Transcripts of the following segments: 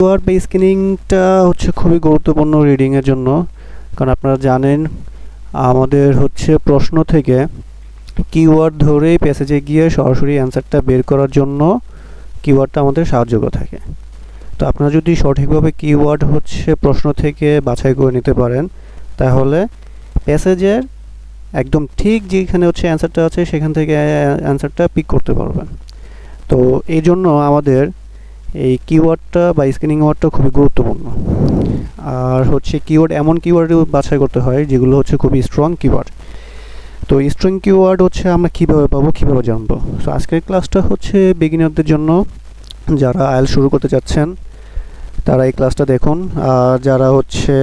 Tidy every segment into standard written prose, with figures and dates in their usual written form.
Keyword বা স্ক্রিনিংটা হচ্ছে খুবই গুরুত্বপূর্ণ রিডিংয়ের জন্য, কারণ আপনারা জানেন আমাদের হচ্ছে প্রশ্ন থেকে কিওয়ার্ড ধরেই প্যাসেজে গিয়ে সরাসরি অ্যান্সারটা বের করার জন্য কিওয়ার্ডটা আমাদের সাহায্য করে থাকে। তো আপনারা যদি সঠিকভাবে কিওয়ার্ড হচ্ছে প্রশ্ন থেকে বাছাই করে নিতে পারেন, তাহলে প্যাসেজের একদম ঠিক যেখানে হচ্ছে অ্যান্সারটা আছে সেখান থেকে অ্যান্সারটা পিক করতে পারবেন। তো এই জন্য আমাদের এই কিওয়ার্ডটা বা স্ক্রিনিং ওয়ার্ডটা খুবই গুরুত্বপূর্ণ। আর হচ্ছে কিওয়ার্ড এমন কিওয়ার্ড বাছাই করতে হয় যেগুলো হচ্ছে খুবই স্ট্রং কিওয়ার্ড। তো স্ট্রং কিওয়ার্ড হচ্ছে আমরা কীভাবে পাবো, কীভাবে জানবো? সো আজকের ক্লাসটা হচ্ছে বিগিনারদের জন্য, যারা আইএলটিএস শুরু করতে চাচ্ছেন তারা এই ক্লাসটা দেখুন। আর যারা হচ্ছে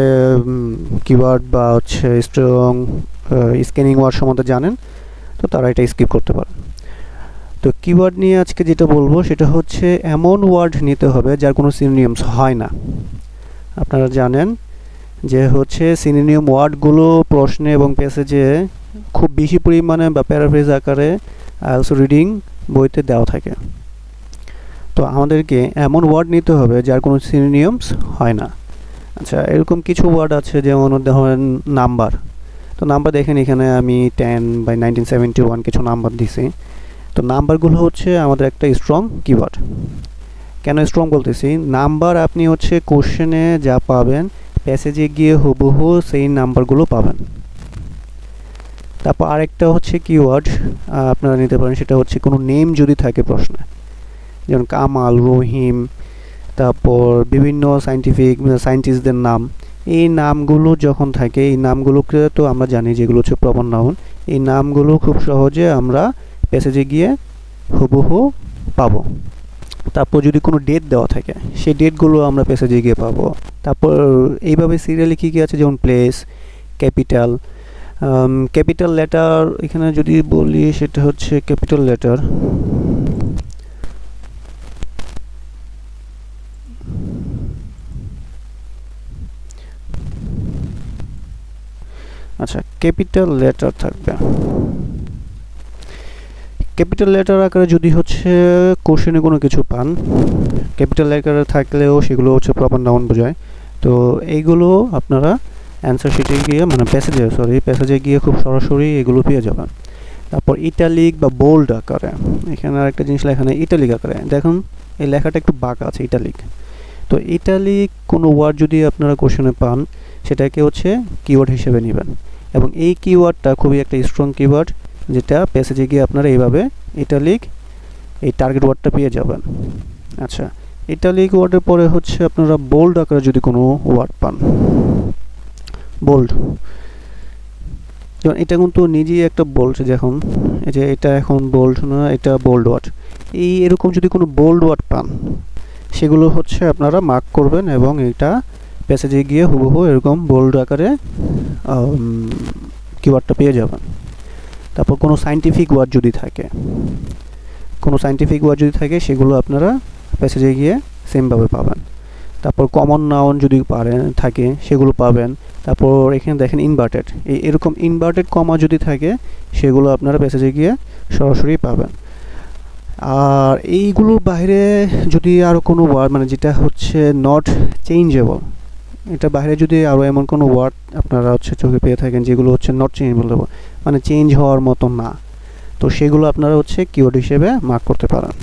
কিওয়ার্ড বা হচ্ছে স্ট্রং স্ক্যানিং ওয়ার্ড সম্বন্ধে জানেন, তো তারা এটা স্কিপ করতে পারেন। তো কিওয়ার্ড নিয়ে আজকে যেটা বলবো সেটা হচ্ছে এমন ওয়ার্ড নিতে হবে যার কোনো সিনোনিমস হয় না। আপনারা জানেন যে হচ্ছে সিনোনিম ওয়ার্ডগুলো প্রশ্নে এবং প্যাসেজে খুব বেশি পরিমাণে বা প্যারাফ্রেজ আকারে আইএলটিএস রিডিং বইতে দেওয়া থাকে। তো আমাদেরকে এমন ওয়ার্ড নিতে হবে যার কোনো সিনোনিমস হয় না। আচ্ছা, এরকম কিছু ওয়ার্ড আছে, যেমন ধরেন নাম্বার। তো নাম্বার দেখেন এখানে আমি 10/1971 কিছু নাম্বার দিছি। তো নাম্বারগুলো হচ্ছে আমাদের একটা স্ট্রং কিওয়ার্ড। কেন স্ট্রং বলতেছি? নাম্বার আপনি হচ্ছে কোশ্চেনে যা পাবেন প্যাসেজে গিয়ে হুবহু সেই নাম্বারগুলো পাবেন। তারপর আরেকটা হচ্ছে কিওয়ার্ড আপনারা নিতে পারেন, সেটা হচ্ছে কোনো নেম যদি থাকে প্রশ্নে, যেমন কামাল, রহিম, তারপর বিভিন্ন সায়েন্টিস্টদের নাম। এই নামগুলো যখন থাকে, এই নামগুলোকে তো আমরা জানি যেগুলো হচ্ছে প্রপার নাউন। এই নামগুলো খুব সহজে আমরা প্যাসেজে গিয়ে হুবহু পাবো। তারপর যদি কোনো ডেট দেওয়া থাকে, সেই ডেটগুলো আমরা প্যাসেজে গিয়ে পাবো। তারপর এইভাবে সিরিয়ালি কী কী আছে, যেমন প্লেস, ক্যাপিটাল, ক্যাপিটাল লেটার। এখানে যদি বলি সেটা হচ্ছে ক্যাপিটাল লেটার। আচ্ছা, ক্যাপিটাল লেটার থাকবে। ক্যাপিটাল লেটার আকারে যদি হচ্ছে কোশ্চেনে কোনো কিছু পান, ক্যাপিটাল লেটারে থাকলেও সেগুলো হচ্ছে প্রপার নাউন বোঝায়। তো এইগুলো আপনারা অ্যান্সার শিটে গিয়ে, মানে প্যাসেজে গিয়ে খুব সরাসরি এগুলো পেয়ে যাবেন। তারপর ইটালিক বা বোল্ড আকারে, এখানে আরেকটা জিনিস লেখা নেই, ইটালিক আকারে দেখুন এই লেখাটা একটু বাঁকা আছে, ইটালিক। তো ইটালিক কোনো ওয়ার্ড যদি আপনারা কোশ্চেনে পান, সেটাকে হচ্ছে কিওয়ার্ড হিসেবে নেবেন। এবং এই কিওয়ার্ডটা খুবই একটা স্ট্রং কিওয়ার্ড, যেটা প্যাসেজে গিয়ে আপনারা এইভাবে ইটালিক এই টার্গেট ওয়ার্ডটা পেয়ে যাবেন। আচ্ছা, ইটালিক ওয়ার্ডের পরে হচ্ছে আপনারা বোল্ড আকারে যদি কোনো ওয়ার্ড পান, বোল্ড, যেমন এটা কিন্তু নিজেই একটা বোল্ড, যখন এই যে এটা এখন বোল্ড না, এটা বোল্ড ওয়ার্ড। এই এরকম যদি কোনো বোল্ড ওয়ার্ড পান, সেগুলো হচ্ছে আপনারা মার্ক করবেন এবং এটা প্যাসেজে গিয়ে হুবহু এরকম বোল্ড আকারে কিওয়ার্ডটা পেয়ে যাবেন। তারপর কোনো সায়েন্টিফিক ওয়ার্ড যদি থাকে, সেগুলো আপনারা প্যাসেজে গিয়ে সেমভাবে পাবেন। তারপর কমন নাউন যদি থাকে সেগুলো পাবেন। তারপর এখানে দেখেন ইনভার্টেড, এরকম ইনভার্টেড কমা যদি থাকে, সেগুলো আপনারা প্যাসেজে গিয়ে সরাসরি পাবেন। আর এইগুলোর বাইরে যদি আরও কোনো ওয়ার্ড, মানে যেটা হচ্ছে নট চেঞ্জেবল, এটা বাইরে যদি আরও এমন কোনো ওয়ার্ড আপনারা হচ্ছে চোখে পেয়ে থাকেন যেগুলো হচ্ছে নট চেঞ্জেবল, মানে চেঞ্জ হওয়ার মতো না, তো সেগুলো আপনারা হচ্ছে কিওয়ার্ড হিসেবে মার্ক করতে পারেন।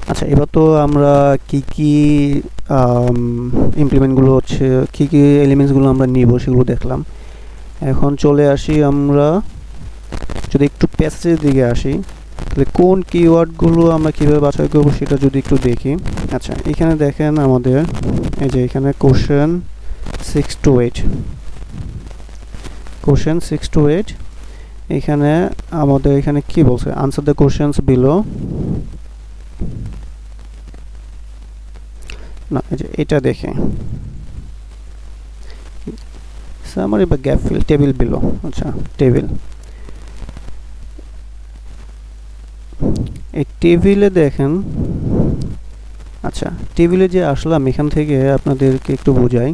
আচ্ছা, এবার তো আমরা কি কি ইমপ্লিমেন্টগুলো হচ্ছে, কি কি এলিমেন্টসগুলো আমরা নিব সেগুলো দেখলাম। এখন চলে আসি, আমরা যদি একটু প্যাসেজের দিকে আসি, তাহলে কোন কিওয়ার্ডগুলো আমরা কীভাবে বাছাই করবো সেটা যদি একটু দেখি। আচ্ছা, এখানে দেখেন আমাদের এই যে এখানে কোশ্চেন 6 to 8, এখানে আমাদের এখানে কি বলছে, আনসার দ্য কোশ্চেনস বিলো। না, এই যে এটা দেখে সামারি বা গ্যাপ ফিল টেবিল বিলো। আচ্ছা, টেবিল, এই টেবিলে দেখেন। আচ্ছা, টেবিলে যে আসলাম, এখান থেকে আপনাদেরকে একটু বোঝাই।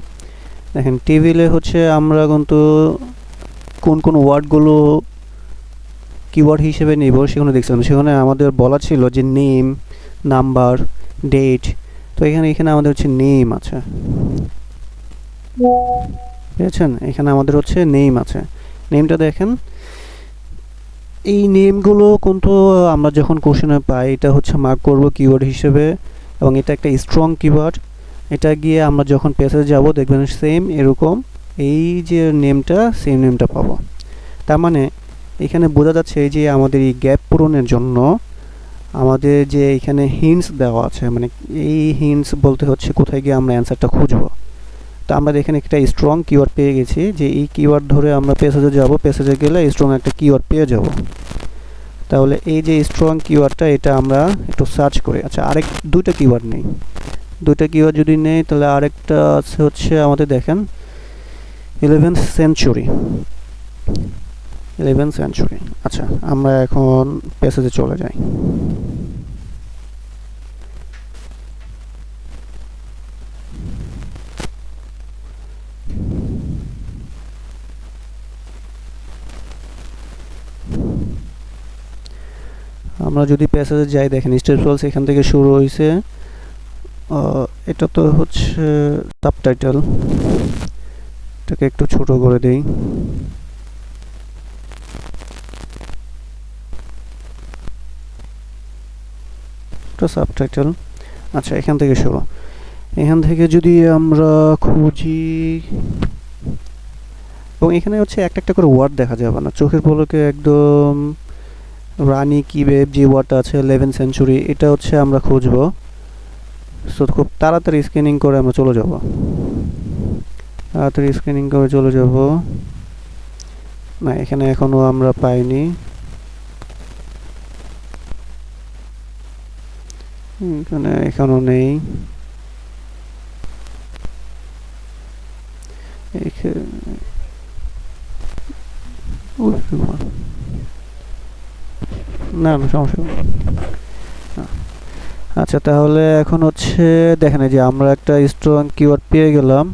দেখেন টেবিলে হচ্ছে আমরা কিন্তু কোন ওয়ার্ডগুলো কিওয়ার্ড হিসেবে নেব সেখানে দেখছিলাম। সেখানে আমাদের বলা ছিল যে নেম, নাম্বার, ডেট। তো তো এখানে আমাদের হচ্ছে নেম আছে, বুঝেছেন? এখানে আমাদের হচ্ছে নেম আছে। নেমটা দেখেন, এই নেমগুলো কিন্তু আমরা যখন কোশ্চেনে পাই এটা হচ্ছে মার্ক করব কিওয়ার্ড হিসেবে, এবং এটা একটা স্ট্রং কিওয়ার্ড। এটা গিয়ে আমরা যখন পেজে যাব দেখবেন সেম এরকম এই যে নেমটা, সেম নেমটা পাবো। তার মানে এখানে বোঝা যাচ্ছে যে আমাদের এই গ্যাপ পূরণের জন্য আমাদের যে এখানে হিন্টস দেওয়া আছে, মানে এই হিন্টস বলতে হচ্ছে কোথায় গিয়ে আমরা অ্যান্সারটা খুঁজবো। তো আমরা এখানে একটা স্ট্রং কিওয়ার্ড পেয়ে গেছি, যে এই কিওয়ার্ড ধরে আমরা পেজে যাব, পেজে গেলে স্ট্রং একটা কিওয়ার্ড পেয়ে যাব। তাহলে এই যে স্ট্রং কিওয়ার্ডটা, এটা আমরা একটু সার্চ করি। আচ্ছা, দুইটা কিওয়ার্ড নেই, দুইটা কিওয়ার্ড যদি নেই তাহলে আরেকটা আছে হচ্ছে আমাদের দেখেন 11th সেঞ্চুরি। আচ্ছা, আমরা এখন পেজে চলে যাই। আমরা যদি প্যাসেজে যাই দেখেন স্টেপস এখান থেকে শুরু হয়েছে। এটা তো হচ্ছে সাবটাইটেল, এটাকে একটু ছোট করে দেই। এটা সাবটাইটেল। আচ্ছা, এখান থেকে শুরু। এখান থেকে যদি আমরা খুঁজি, এবং এখানে হচ্ছে একটা একটা করে ওয়ার্ড দেখা যাবে না, চোখের পলকে একদম রানী কি বেব যে ওয়ার্ডটা আছে 11th সেঞ্চুরি, এটা হচ্ছে আমরা খুঁজবো। সো খুব তাড়াতাড়ি স্ক্যানিং করে আমরা চলে যাব, না এখানে এখনো আমরা পাইনি। এখানে এখনো নেই। না সমস্যা। আচ্ছা, তাহলে এখন হচ্ছে দেখেন যে আমরা একটা স্ট্রং কিওয়ার্ড পেয়ে গেলাম,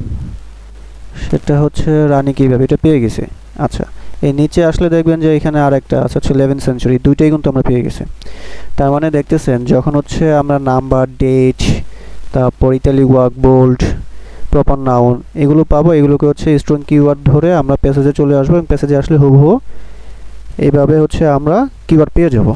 সেটা হচ্ছে রানী কিভাবে, এটা পেয়ে গেছে। আচ্ছা, এই নিচে আসলে দেখবেন যে এখানে আরেকটা আছে হচ্ছে 11th সেঞ্চুরি, দুইটাই কিন্তু আমরা পেয়ে গেছি। তার মানে দেখতেছেন যখন হচ্ছে আমরা নাম্বার, ডেট, তারপর italic word, bold, proper noun এগুলো পাবো, এগুলোকে হচ্ছে স্ট্রং কিওয়ার্ড ধরে আমরা প্যাসেজে চলে আসবো, এবং প্যাসেজে আসলে হুবহু এইভাবে হচ্ছে আমরা কিওয়ার্ড পেয়ে যাব।